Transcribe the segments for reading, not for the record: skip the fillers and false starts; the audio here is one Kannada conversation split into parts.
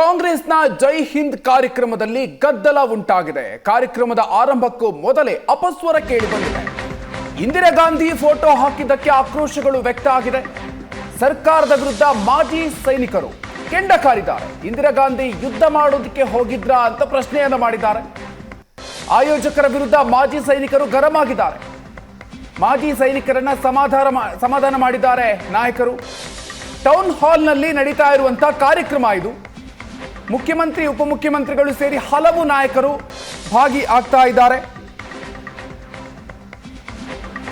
ಕಾಂಗ್ರೆಸ್ನ ಜೈ ಹಿಂದ್ ಕಾರ್ಯಕ್ರಮದಲ್ಲಿ ಗದ್ದಲ ಉಂಟಾಗಿದೆ. ಕಾರ್ಯಕ್ರಮದ ಆರಂಭಕ್ಕೂ ಮೊದಲೇ ಅಪಸ್ವರ ಕೇಳಿಬಂದಿದೆ. ಇಂದಿರಾ ಗಾಂಧಿ ಫೋಟೋ ಹಾಕಿದ್ದಕ್ಕೆ ಆಕ್ರೋಶಗಳು ವ್ಯಕ್ತ ಆಗಿದೆ. ಸರ್ಕಾರದ ವಿರುದ್ಧ ಮಾಜಿ ಸೈನಿಕರು ಕೆಂಡ ಕಾರಿದ್ದಾರೆ. ಇಂದಿರಾ ಗಾಂಧಿ ಯುದ್ಧ ಮಾಡೋದಕ್ಕೆ ಹೋಗಿದ್ರಾ ಅಂತ ಪ್ರಶ್ನೆಯನ್ನ ಮಾಡಿದ್ದಾರೆ. ಆಯೋಜಕರ ವಿರುದ್ಧ ಮಾಜಿ ಸೈನಿಕರು ಗರಂ ಆಗಿದ್ದಾರೆ. ಮಾಜಿ ಸೈನಿಕರನ್ನ ಸಮಾಧಾನ ಮಾಡಿದ್ದಾರೆ ನಾಯಕರು. ಟೌನ್ ಹಾಲ್ನಲ್ಲಿ ನಡೀತಾ ಇರುವಂತಹ ಕಾರ್ಯಕ್ರಮ ಇದು. ಮುಖ್ಯಮಂತ್ರಿ ಉಪಮುಖ್ಯಮಂತ್ರಿಗಳು ಸೇರಿ ಹಲವು ನಾಯಕರು ಭಾಗಿ ಆಗ್ತಾ ಇದ್ದಾರೆ.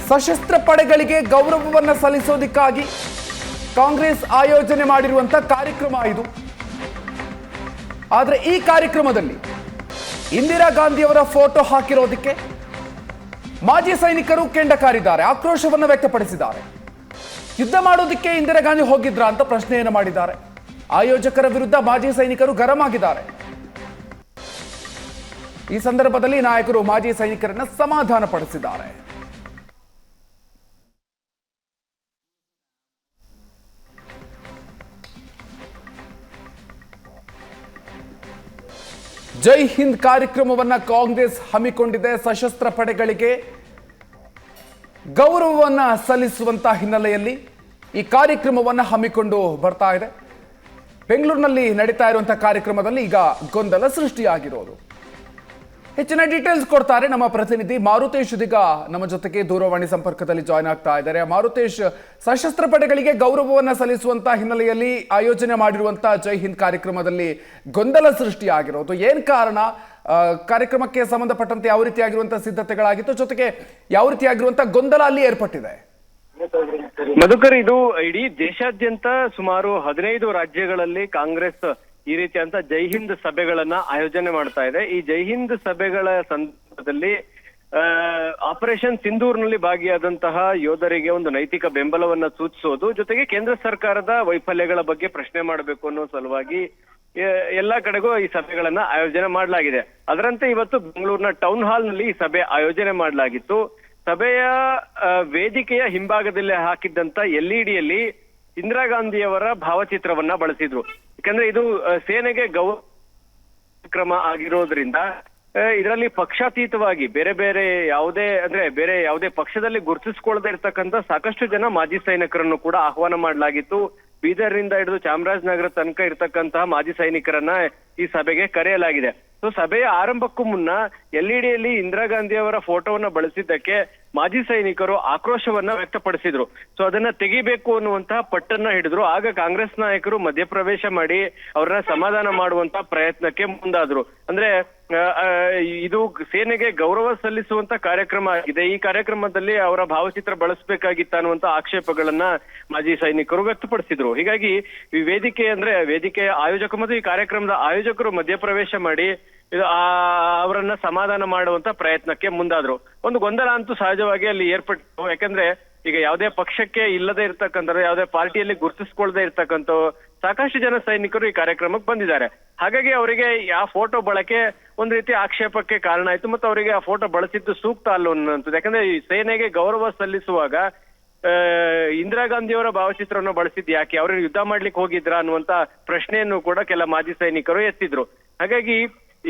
ಸಶಸ್ತ್ರ ಪಡೆಗಳಿಗೆ ಗೌರವವನ್ನು ಸಲ್ಲಿಸೋದಕ್ಕಾಗಿ ಕಾಂಗ್ರೆಸ್ ಆಯೋಜನೆ ಮಾಡಿರುವಂತಹ ಕಾರ್ಯಕ್ರಮ ಇದು. ಆದರೆ ಈ ಕಾರ್ಯಕ್ರಮದಲ್ಲಿ ಇಂದಿರಾ ಗಾಂಧಿ ಅವರ ಫೋಟೋ ಹಾಕಿರೋದಕ್ಕೆ ಮಾಜಿ ಸೈನಿಕರು ಕೆಂಡ ಕಾರಿದ್ದಾರೆ, ಆಕ್ರೋಶವನ್ನು ವ್ಯಕ್ತಪಡಿಸಿದ್ದಾರೆ. ಯುದ್ಧ ಮಾಡೋದಕ್ಕೆ ಇಂದಿರಾ ಗಾಂಧಿ ಹೋಗಿದ್ರಾ ಅಂತ ಪ್ರಶ್ನೆಯನ್ನು ಮಾಡಿದ್ದಾರೆ. ಆಯೋಜಕರ ವಿರುದ್ಧ ಮಾಜಿ ಸೈನಿಕರು ಗರಂ ಆಗಿದ್ದಾರೆ. ಈ ಸಂದರ್ಭದಲ್ಲಿ ನಾಯಕರು ಮಾಜಿ ಸೈನಿಕರನ್ನ ಸಮಾಧಾನ ಪಡಿಸಿದ್ದಾರೆ. ಜೈ ಹಿಂದ್ ಕಾರ್ಯಕ್ರಮವನ್ನ ಕಾಂಗ್ರೆಸ್ ಹಮ್ಮಿಕೊಂಡಿದೆ. ಸಶಸ್ತ್ರ ಪಡೆಗಳಿಗೆ ಗೌರವವನ್ನ ಸಲ್ಲಿಸುವಂತಹ ಹಿನ್ನೆಲೆಯಲ್ಲಿ ಈ ಕಾರ್ಯಕ್ರಮವನ್ನ ಹಮ್ಮಿಕೊಂಡು ಬರ್ತಾ ಇದೆ. ಬೆಂಗಳೂರಿನಲ್ಲಿ ನಡೀತಾ ಇರುವಂತಹ ಕಾರ್ಯಕ್ರಮದಲ್ಲಿ ಈಗ ಗೊಂದಲ ಸೃಷ್ಟಿಯಾಗಿರೋದು. ಹೆಚ್ಚಿನ ಡೀಟೇಲ್ಸ್ ಕೊಡ್ತಾರೆ ನಮ್ಮ ಪ್ರತಿನಿಧಿ ಮಾರುತೇಶ್. ಇದೀಗ ನಮ್ಮ ಜೊತೆಗೆ ದೂರವಾಣಿ ಸಂಪರ್ಕದಲ್ಲಿ ಜಾಯ್ನ್ ಆಗ್ತಾ ಇದ್ದಾರೆ. ಮಾರುತೇಶ್, ಸಶಸ್ತ್ರ ಪಡೆಗಳಿಗೆ ಗೌರವವನ್ನು ಸಲ್ಲಿಸುವಂತಹ ಹಿನ್ನೆಲೆಯಲ್ಲಿ ಆಯೋಜನೆ ಮಾಡಿರುವಂತಹ ಜೈ ಹಿಂದ್ ಕಾರ್ಯಕ್ರಮದಲ್ಲಿ ಗೊಂದಲ ಸೃಷ್ಟಿಯಾಗಿರೋದು ಏನ್ ಕಾರಣ? ಕಾರ್ಯಕ್ರಮಕ್ಕೆ ಸಂಬಂಧಪಟ್ಟಂತೆ ಯಾವ ರೀತಿಯಾಗಿರುವಂತಹ ಸಿದ್ಧತೆಗಳಾಗಿತ್ತು, ಜೊತೆಗೆ ಯಾವ ರೀತಿಯಾಗಿರುವಂತಹ ಗೊಂದಲ ಅಲ್ಲಿ ಏರ್ಪಟ್ಟಿದೆ? ಮಧುಕರ್, ಇದು ಇಡೀ ದೇಶಾದ್ಯಂತ ಸುಮಾರು 15 ರಾಜ್ಯಗಳಲ್ಲಿ ಕಾಂಗ್ರೆಸ್ ಈ ರೀತಿಯಂತ ಜೈ ಹಿಂದ್ ಸಭೆಗಳನ್ನ ಆಯೋಜನೆ ಮಾಡ್ತಾ ಇದೆ. ಈ ಜೈ ಹಿಂದ್ ಸಭೆಗಳ ಸಂದರ್ಭದಲ್ಲಿ ಆಪರೇಷನ್ ಸಿಂಧೂರ್ನಲ್ಲಿ ಭಾಗಿಯಾದಂತಹ ಯೋಧರಿಗೆ ಒಂದು ನೈತಿಕ ಬೆಂಬಲವನ್ನ ಸೂಚಿಸೋದು, ಜೊತೆಗೆ ಕೇಂದ್ರ ಸರ್ಕಾರದ ವೈಫಲ್ಯಗಳ ಬಗ್ಗೆ ಪ್ರಶ್ನೆ ಮಾಡಬೇಕು ಅನ್ನೋ ಸಲುವಾಗಿ ಎಲ್ಲಾ ಕಡೆಗೂ ಈ ಸಭೆಗಳನ್ನ ಆಯೋಜನೆ ಮಾಡಲಾಗಿದೆ. ಅದರಂತೆ ಇವತ್ತು ಬೆಂಗಳೂರಿನ ಟೌನ್ ಹಾಲ್ ನಲ್ಲಿ ಈ ಸಭೆ ಆಯೋಜನೆ ಮಾಡಲಾಗಿತ್ತು. ಸಭೆಯ ವೇದಿಕೆಯ ಹಿಂಭಾಗದಲ್ಲಿ ಹಾಕಿದ್ದಂತ ಎಲ್ಇಡಿಯಲ್ಲಿ ಇಂದಿರಾ ಗಾಂಧಿಯವರ ಭಾವಚಿತ್ರವನ್ನ ಬಳಸಿದ್ರು. ಯಾಕಂದ್ರೆ ಇದು ಸೇನೆಗೆ ಕ್ರಮ ಆಗಿರೋದ್ರಿಂದ ಇದರಲ್ಲಿ ಪಕ್ಷಾತೀತವಾಗಿ ಬೇರೆ ಯಾವುದೇ ಪಕ್ಷದಲ್ಲಿ ಗುರುತಿಸಿಕೊಳ್ಳದೆ ಇರ್ತಕ್ಕಂಥ ಸಾಕಷ್ಟು ಜನ ಮಾಜಿ ಸೈನಿಕರನ್ನು ಕೂಡ ಆಹ್ವಾನ ಮಾಡಲಾಗಿತ್ತು. ಬೀದರ್ನಿಂದ ಹಿಡಿದು ಚಾಮರಾಜನಗರ ತನಕ ಇರ್ತಕ್ಕಂತಹ ಮಾಜಿ ಸೈನಿಕರನ್ನ ಈ ಸಭೆಗೆ ಕರೆಯಲಾಗಿದೆ. ಸೊ ಸಭೆಯ ಆರಂಭಕ್ಕೂ ಮುನ್ನ ಎಲ್ಇಡಿಯಲ್ಲಿ ಇಂದಿರಾ ಗಾಂಧಿ ಅವರ ಫೋಟೋವನ್ನ ಬಳಸಿದ್ದಕ್ಕೆ ಮಾಜಿ ಸೈನಿಕರು ಆಕ್ರೋಶವನ್ನ ವ್ಯಕ್ತಪಡಿಸಿದ್ರು. ಸೊ ಅದನ್ನ ತೆಗಿಬೇಕು ಅನ್ನುವಂತಹ ಪಟ್ಟನ್ನ ಹಿಡಿದ್ರು. ಆಗ ಕಾಂಗ್ರೆಸ್ ನಾಯಕರು ಮಧ್ಯಪ್ರವೇಶ ಮಾಡಿ ಅವರನ್ನ ಸಮಾಧಾನ ಮಾಡುವಂತ ಪ್ರಯತ್ನಕ್ಕೆ ಮುಂದಾದ್ರು. ಅಂದ್ರೆ ಇದು ಸೇನೆಗೆ ಗೌರವ ಸಲ್ಲಿಸುವಂತ ಕಾರ್ಯಕ್ರಮ ಆಗಿದೆ. ಈ ಕಾರ್ಯಕ್ರಮದಲ್ಲಿ ಅವರ ಭಾವಚಿತ್ರ ಬಳಸಬೇಕಾಗಿತ್ತ ಅನ್ನುವಂತ ಆಕ್ಷೇಪಗಳನ್ನ ಮಾಜಿ ಸೈನಿಕರು ವ್ಯಕ್ತಪಡಿಸಿದ್ರು. ಹೀಗಾಗಿ ಈ ವೇದಿಕೆಯ ಆಯೋಜಕ ಮತ್ತು ಈ ಕಾರ್ಯಕ್ರಮದ ಆಯೋಜಕರು ಮಧ್ಯಪ್ರವೇಶ ಮಾಡಿ ಅವರನ್ನ ಸಮಾಧಾನ ಮಾಡುವಂತ ಪ್ರಯತ್ನಕ್ಕೆ ಮುಂದಾದ್ರು. ಒಂದು ಗೊಂದಲ ಅಂತೂ ಸಹಜವಾಗಿ ಅಲ್ಲಿ ಏರ್ಪಟ್ಟು, ಯಾಕಂದ್ರೆ ಈಗ ಯಾವುದೇ ಪಕ್ಷಕ್ಕೆ ಇಲ್ಲದೆ ಇರ್ತಕ್ಕಂಥ, ಯಾವುದೇ ಪಾರ್ಟಿಯಲ್ಲಿ ಗುರುತಿಸ್ಕೊಳ್ದೆ ಇರ್ತಕ್ಕಂಥ ಸಾಕಷ್ಟು ಜನ ಸೈನಿಕರು ಈ ಕಾರ್ಯಕ್ರಮಕ್ಕೆ ಬಂದಿದ್ದಾರೆ. ಹಾಗಾಗಿ ಅವರಿಗೆ ಆ ಫೋಟೋ ಬಳಕೆ ಒಂದ್ ರೀತಿ ಆಕ್ಷೇಪಕ್ಕೆ ಕಾರಣ ಆಯ್ತು. ಮತ್ತು ಅವರಿಗೆ ಆ ಫೋಟೋ ಬಳಸಿದ್ದು ಸೂಕ್ತ ಅಲ್ಲ ಅನ್ನೋದು. ಯಾಕಂದ್ರೆ ಈ ಸೇನೆಗೆ ಗೌರವ ಸಲ್ಲಿಸುವಾಗ ಇಂದಿರಾ ಗಾಂಧಿಯವರ ಭಾವಚಿತ್ರವನ್ನು ಬಳಸಿದ್ ಯಾಕೆ? ಅವ್ರನ್ನ ಯುದ್ಧ ಮಾಡ್ಲಿಕ್ಕೆ ಹೋಗಿದ್ರ ಅನ್ನುವಂತ ಪ್ರಶ್ನೆಯನ್ನು ಕೂಡ ಕೆಲ ಮಾಜಿ ಸೈನಿಕರು ಎತ್ತಿದ್ರು. ಹಾಗಾಗಿ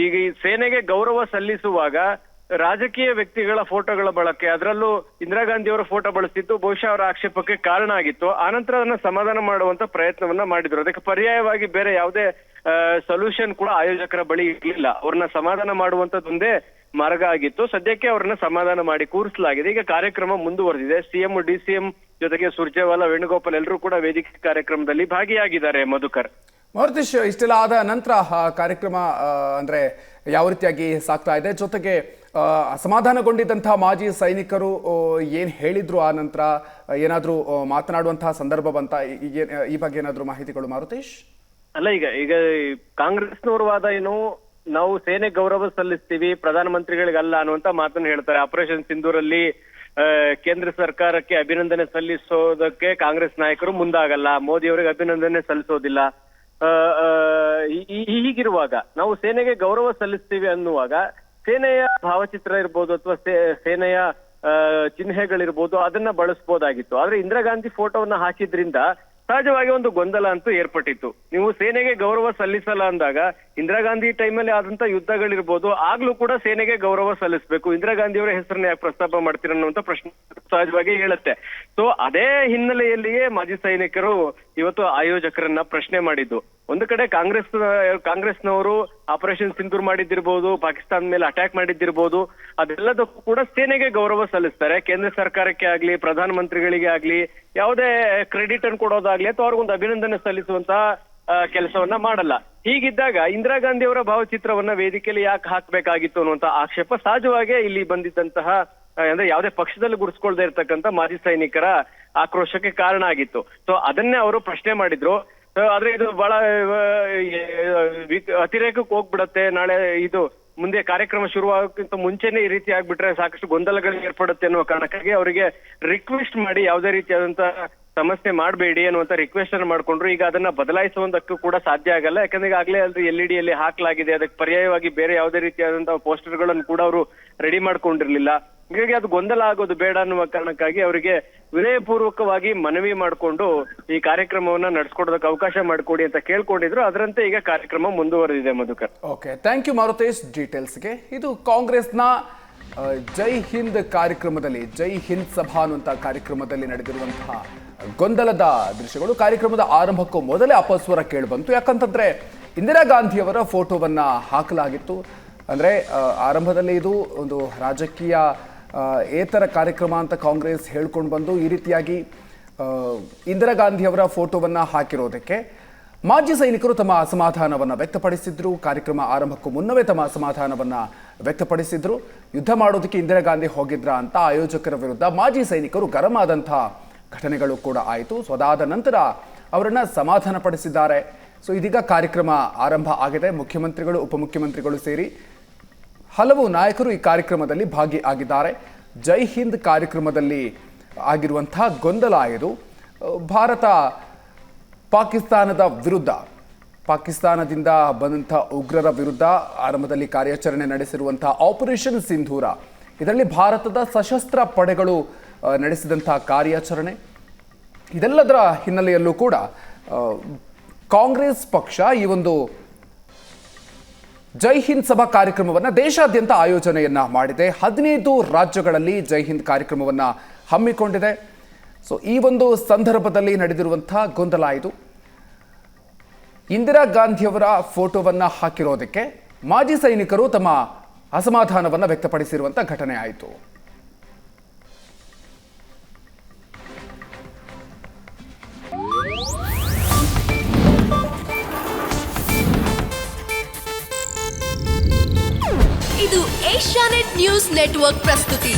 ಈಗ ಈ ಸೇನೆಗೆ ಗೌರವ ಸಲ್ಲಿಸುವಾಗ ರಾಜಕೀಯ ವ್ಯಕ್ತಿಗಳ ಫೋಟೋಗಳ ಬಳಕೆ, ಅದರಲ್ಲೂ ಇಂದಿರಾ ಗಾಂಧಿ ಅವರ ಫೋಟೋ ಬಳಸಿದ್ದು ಬಹುಶಃ ಅವರ ಆಕ್ಷೇಪಕ್ಕೆ ಕಾರಣ ಆಗಿತ್ತು. ಆನಂತರ ಅದನ್ನ ಸಮಾಧಾನ ಮಾಡುವಂತ ಪ್ರಯತ್ನವನ್ನ ಮಾಡಿದ್ರು. ಅದಕ್ಕೆ ಪರ್ಯಾಯವಾಗಿ ಬೇರೆ ಯಾವುದೇ ಸೊಲ್ಯೂಷನ್ ಕೂಡ ಆಯೋಜಕರ ಬಳಿ ಇರ್ಲಿಲ್ಲ. ಅವ್ರನ್ನ ಸಮಾಧಾನ ಮಾಡುವಂತದ್ದೊಂದೇ ಮಾರ್ಗ ಆಗಿತ್ತು. ಸದ್ಯಕ್ಕೆ ಅವ್ರನ್ನ ಸಮಾಧಾನ ಮಾಡಿ ಕೂರಿಸಲಾಗಿದೆ. ಈಗ ಕಾರ್ಯಕ್ರಮ ಮುಂದುವರೆದಿದೆ. ಸಿಎಂ, ಡಿಸಿಎಂ ಜೊತೆಗೆ ಸುರ್ಜೇವಾಲಾ, ವೇಣುಗೋಪಾಲ್ ಎಲ್ಲರೂ ಕೂಡ ವೇದಿಕೆ ಕಾರ್ಯಕ್ರಮದಲ್ಲಿ ಭಾಗಿಯಾಗಿದ್ದಾರೆ. ಮಧುಕರ್, ಮಾರುತೇಶ್, ಇಷ್ಟೆಲ್ಲ ಆದ ನಂತರ ಕಾರ್ಯಕ್ರಮ ಅಂದ್ರೆ ಯಾವ ರೀತಿಯಾಗಿ ಸಾಗ್ತಾ ಇದೆ? ಜೊತೆಗೆ ಅಸಮಾಧಾನಗೊಂಡಿದ್ದಂತಹ ಮಾಜಿ ಸೈನಿಕರು ಏನ್ ಹೇಳಿದ್ರು? ಆ ನಂತರ ಏನಾದ್ರೂ ಮಾತನಾಡುವಂತಹ ಸಂದರ್ಭ ಬಂತ? ಈ ಬಗ್ಗೆ ಏನಾದ್ರೂ ಮಾಹಿತಿಗಳು ಮಾರುತೇಶ್? ಅಲ್ಲ, ಈಗ ಕಾಂಗ್ರೆಸ್ನವ್ರ ವಾದ ಏನು, ನಾವು ಸೇನೆ ಗೌರವ ಸಲ್ಲಿಸ್ತೀವಿ, ಪ್ರಧಾನಮಂತ್ರಿಗಳಿಗಲ್ಲ ಅನ್ನುವಂತ ಮಾತನ್ನು ಹೇಳ್ತಾರೆ. ಆಪರೇಷನ್ ಸಿಂಧೂರಲ್ಲಿ ಕೇಂದ್ರ ಸರ್ಕಾರಕ್ಕೆ ಅಭಿನಂದನೆ ಸಲ್ಲಿಸೋದಕ್ಕೆ ಕಾಂಗ್ರೆಸ್ ನಾಯಕರು ಮುಂದಾಗಲ್ಲ, ಮೋದಿ ಅವರಿಗೆ ಅಭಿನಂದನೆ ಸಲ್ಲಿಸೋದಿಲ್ಲ. ಹೀಗಿರುವಾಗ ನಾವು ಸೇನೆಗೆ ಗೌರವ ಸಲ್ಲಿಸ್ತೀವಿ ಅನ್ನುವಾಗ ಸೇನೆಯ ಭಾವಚಿತ್ರ ಇರ್ಬೋದು ಅಥವಾ ಸೇನೆಯ ಚಿಹ್ನೆಗಳಿರ್ಬೋದು ಅದನ್ನ ಬಳಸಬಹುದಾಗಿತ್ತು. ಆದ್ರೆ ಇಂದಿರಾ ಗಾಂಧಿ ಫೋಟೋವನ್ನ ಹಾಕಿದ್ರಿಂದ ಸಹಜವಾಗಿ ಒಂದು ಗೊಂದಲ ಅಂತೂ ಏರ್ಪಟ್ಟಿತ್ತು. ನೀವು ಸೇನೆಗೆ ಗೌರವ ಸಲ್ಲಿಸಲ್ಲ ಅಂದಾಗ ಇಂದಿರಾ ಗಾಂಧಿ ಟೈಮಲ್ಲಿ ಆದಂತ ಯುದ್ಧಗಳಿರ್ಬೋದು, ಆಗ್ಲೂ ಕೂಡ ಸೇನೆಗೆ ಗೌರವ ಸಲ್ಲಿಸಬೇಕು, ಇಂದಿರಾ ಗಾಂಧಿ ಅವರ ಹೆಸರನ್ನ ಯಾಕೆ ಪ್ರಸ್ತಾಪ ಮಾಡ್ತೀರ ಅನ್ನುವಂತ ಪ್ರಶ್ನೆ ಸಹಜವಾಗಿ ಹೇಳುತ್ತೆ. ಸೊ ಅದೇ ಹಿನ್ನೆಲೆಯಲ್ಲಿಯೇ ಮಾಜಿ ಸೈನಿಕರು ಇವತ್ತು ಆಯೋಜಕರನ್ನ ಪ್ರಶ್ನೆ ಮಾಡಿದ್ದು. ಒಂದು ಕಡೆ ಕಾಂಗ್ರೆಸ್ನವರು ಆಪರೇಷನ್ ಸಿಂಧೂರ್ ಮಾಡಿದ್ದಿರ್ಬೋದು, ಪಾಕಿಸ್ತಾನ ಮೇಲೆ ಅಟ್ಯಾಕ್ ಮಾಡಿದ್ದಿರ್ಬೋದು, ಅದೆಲ್ಲದಕ್ಕೂ ಕೂಡ ಸೇನೆಗೆ ಗೌರವ ಸಲ್ಲಿಸ್ತಾರೆ. ಕೇಂದ್ರ ಸರ್ಕಾರಕ್ಕೆ ಆಗ್ಲಿ, ಪ್ರಧಾನ ಮಂತ್ರಿಗಳಿಗೆ ಆಗ್ಲಿ ಯಾವುದೇ ಕ್ರೆಡಿಟ್ ಅನ್ನು ಕೊಡೋದಾಗ್ಲಿ ಅಥವಾ ಅವ್ರಿಗೊಂದು ಅಭಿನಂದನೆ ಸಲ್ಲಿಸುವಂತ ಕೆಲಸವನ್ನ ಮಾಡಲ್ಲ. ಹೀಗಿದ್ದಾಗ ಇಂದಿರಾ ಗಾಂಧಿ ಅವರ ಭಾವಚಿತ್ರವನ್ನ ವೇದಿಕೆಯಲ್ಲಿ ಯಾಕೆ ಹಾಕ್ಬೇಕಾಗಿತ್ತು ಅನ್ನುವಂತ ಆಕ್ಷೇಪ ಸಹಜವಾಗಿ ಇಲ್ಲಿ ಬಂದಿದ್ದಂತಹ ಅಂದ್ರೆ ಯಾವುದೇ ಪಕ್ಷದಲ್ಲಿ ಗುರುಸ್ಕೊಳ್ದೇ ಇರ್ತಕ್ಕಂಥ ಮಾಜಿ ಸೈನಿಕರ ಆಕ್ರೋಶಕ್ಕೆ ಕಾರಣ ಆಗಿತ್ತು. ಸೊ ಅದನ್ನೇ ಅವರು ಪ್ರಶ್ನೆ ಮಾಡಿದ್ರು. ಆದ್ರೆ ಇದು ಬಹಳ ಅತಿರೇಕಕ್ಕೆ ಹೋಗ್ಬಿಡತ್ತೆ, ನಾಳೆ ಇದು ಮುಂದೆ ಕಾರ್ಯಕ್ರಮ ಶುರುವಾಗೋಕ್ಕಿಂತ ಮುಂಚೆನೆ ಈ ರೀತಿ ಆಗ್ಬಿಟ್ರೆ ಸಾಕಷ್ಟು ಗೊಂದಲಗಳು ಏರ್ಪಡುತ್ತೆ ಅನ್ನುವ ಕಾರಣಕ್ಕಾಗಿ ಅವರಿಗೆ ರಿಕ್ವೆಸ್ಟ್ ಮಾಡಿ ಯಾವುದೇ ರೀತಿಯಾದಂತ ಸಮಸ್ಯೆ ಮಾಡಬೇಡಿ ಅನ್ನುವಂತ ರಿಕ್ವೆಸ್ಟ್ ಅನ್ನು ಮಾಡ್ಕೊಂಡ್ರು. ಈಗ ಅದನ್ನ ಬದಲಾಯಿಸುವುದಕ್ಕೂ ಕೂಡ ಸಾಧ್ಯ ಆಗಲ್ಲ, ಯಾಕಂದ್ರೆ ಈಗಾಗಲೇ ಅಲ್ಲಿ LED ಯಲ್ಲಿ ಹಾಕ್ಲಾಗಿದೆ. ಅದಕ್ಕೆ ಪರ್ಯಾಯವಾಗಿ ಬೇರೆ ಯಾವುದೇ ರೀತಿಯಾದಂತಹ ಪೋಸ್ಟರ್ಗಳನ್ನು ಕೂಡ ಅವರು ರೆಡಿ ಮಾಡ್ಕೊಂಡಿರ್ಲಿಲ್ಲ. ಹೀಗಾಗಿ ಅದು ಗೊಂದಲ ಆಗೋದು ಬೇಡ ಅನ್ನುವ ಕಾರಣಕ್ಕಾಗಿ ಅವರಿಗೆ ವಿನಯಪೂರ್ವಕವಾಗಿ ಮನವಿ ಮಾಡಿಕೊಂಡು ಈ ಕಾರ್ಯಕ್ರಮವನ್ನ ನಡೆಸ್ಕೊಡೋದಕ್ಕೆ ಅವಕಾಶ ಮಾಡಿಕೊಡಿ ಅಂತ ಕೇಳ್ಕೊಂಡಿದ್ರು. ಅದರಂತೆ ಈಗ ಕಾರ್ಯಕ್ರಮ ಮುಂದುವರೆದಿದೆ. Madhukar, okay, thank you Marutesh ಡೀಟೇಲ್ಸ್ಗೆ. ಇದು ಕಾಂಗ್ರೆಸ್ನ ಜೈ ಹಿಂದ್ ಕಾರ್ಯಕ್ರಮದಲ್ಲಿ, ಜೈ ಹಿಂದ್ ಸಭಾ ಅನ್ನುವಂಥ ಕಾರ್ಯಕ್ರಮದಲ್ಲಿ ನಡೆದಿರುವಂತಹ ಗೊಂದಲದ ದೃಶ್ಯಗಳು. ಕಾರ್ಯಕ್ರಮದ ಆರಂಭಕ್ಕೂ ಮೊದಲೇ ಅಪಸ್ವರ ಕೇಳಿಬಂತು. ಯಾಕಂತಂದ್ರೆ ಇಂದಿರಾ ಗಾಂಧಿಯವರ ಫೋಟೋವನ್ನ ಹಾಕಲಾಗಿತ್ತು. ಅಂದ್ರೆ ಆರಂಭದಲ್ಲಿ ಇದು ಒಂದು ರಾಜಕೀಯ ಏತರ ಕಾರ್ಯಕ್ರಮ ಅಂತ ಕಾಂಗ್ರೆಸ್ ಹೇಳ್ಕೊಂಡು ಬಂದು ಈ ರೀತಿಯಾಗಿ ಇಂದಿರಾ ಗಾಂಧಿಯವರ ಫೋಟೋವನ್ನ ಹಾಕಿರೋದಕ್ಕೆ ಮಾಜಿ ಸೈನಿಕರು ತಮ್ಮ ಅಸಮಾಧಾನವನ್ನು ವ್ಯಕ್ತಪಡಿಸಿದ್ರು. ಕಾರ್ಯಕ್ರಮ ಆರಂಭಕ್ಕೂ ಮುನ್ನವೇ ತಮ್ಮ ಅಸಮಾಧಾನವನ್ನು ವ್ಯಕ್ತಪಡಿಸಿದ್ರು. ಯುದ್ಧ ಮಾಡೋದಕ್ಕೆ ಇಂದಿರಾ ಗಾಂಧಿ ಹೋಗಿದ್ರ ಅಂತ ಆಯೋಜಕರ ವಿರುದ್ಧ ಮಾಜಿ ಸೈನಿಕರು ಗರಂ ಆದಂತಹ ಘಟನೆಗಳು ಕೂಡ ಆಯಿತು. ಸೊ ಅದಾದ ನಂತರ ಅವರನ್ನು ಸಮಾಧಾನ ಪಡಿಸಿದ್ದಾರೆ. ಸೊ ಇದೀಗ ಕಾರ್ಯಕ್ರಮ ಆರಂಭ ಆಗಿದೆ. ಮುಖ್ಯಮಂತ್ರಿಗಳು, ಉಪಮುಖ್ಯಮಂತ್ರಿಗಳು ಸೇರಿ ಹಲವು ನಾಯಕರು ಈ ಕಾರ್ಯಕ್ರಮದಲ್ಲಿ ಭಾಗಿಯಾಗಿದ್ದಾರೆ. ಜೈ ಹಿಂದ್ ಕಾರ್ಯಕ್ರಮದಲ್ಲಿ ಆಗಿರುವಂತಹ ಗೊಂದಲ ಇದು. ಭಾರತ ಪಾಕಿಸ್ತಾನದ ವಿರುದ್ಧ, ಪಾಕಿಸ್ತಾನದಿಂದ ಬಂದಂಥ ಉಗ್ರರ ವಿರುದ್ಧ ಆರಂಭದಲ್ಲಿ ಕಾರ್ಯಾಚರಣೆ ನಡೆಸಿರುವಂತಹ ಆಪರೇಷನ್ ಸಿಂಧೂರ, ಇದರಲ್ಲಿ ಭಾರತದ ಸಶಸ್ತ್ರ ಪಡೆಗಳು ನಡೆಸಿದಂಥ ಕಾರ್ಯಾಚರಣೆ, ಇದೆಲ್ಲದರ ಹಿನ್ನೆಲೆಯಲ್ಲೂ ಕೂಡ ಕಾಂಗ್ರೆಸ್ ಪಕ್ಷ ಈ ಒಂದು ಜೈ ಹಿಂದ್ ಸಭಾ ಕಾರ್ಯಕ್ರಮವನ್ನು ದೇಶಾದ್ಯಂತ ಆಯೋಜನೆಯನ್ನ ಮಾಡಿದೆ. 15 ರಾಜ್ಯಗಳಲ್ಲಿ ಜೈ ಹಿಂದ್ ಕಾರ್ಯಕ್ರಮವನ್ನು ಹಮ್ಮಿಕೊಂಡಿದೆ. ಸೊ ಈ ಒಂದು ಸಂದರ್ಭದಲ್ಲಿ ನಡೆದಿರುವಂತಹ ಗೊಂದಲ ಇದು. ಇಂದಿರಾ ಗಾಂಧಿಯವರ ಫೋಟೋವನ್ನು ಹಾಕಿರೋದಕ್ಕೆ ಮಾಜಿ ಸೈನಿಕರು ತಮ್ಮ ಅಸಮಾಧಾನವನ್ನು ವ್ಯಕ್ತಪಡಿಸಿರುವಂಥ ಘಟನೆ ಆಯಿತು. ಇದು ಏಷ್ಯಾನೆಟ್ ನ್ಯೂಸ್ ನೆಟ್ವರ್ಕ್ ಪ್ರಸ್ತುತಿ.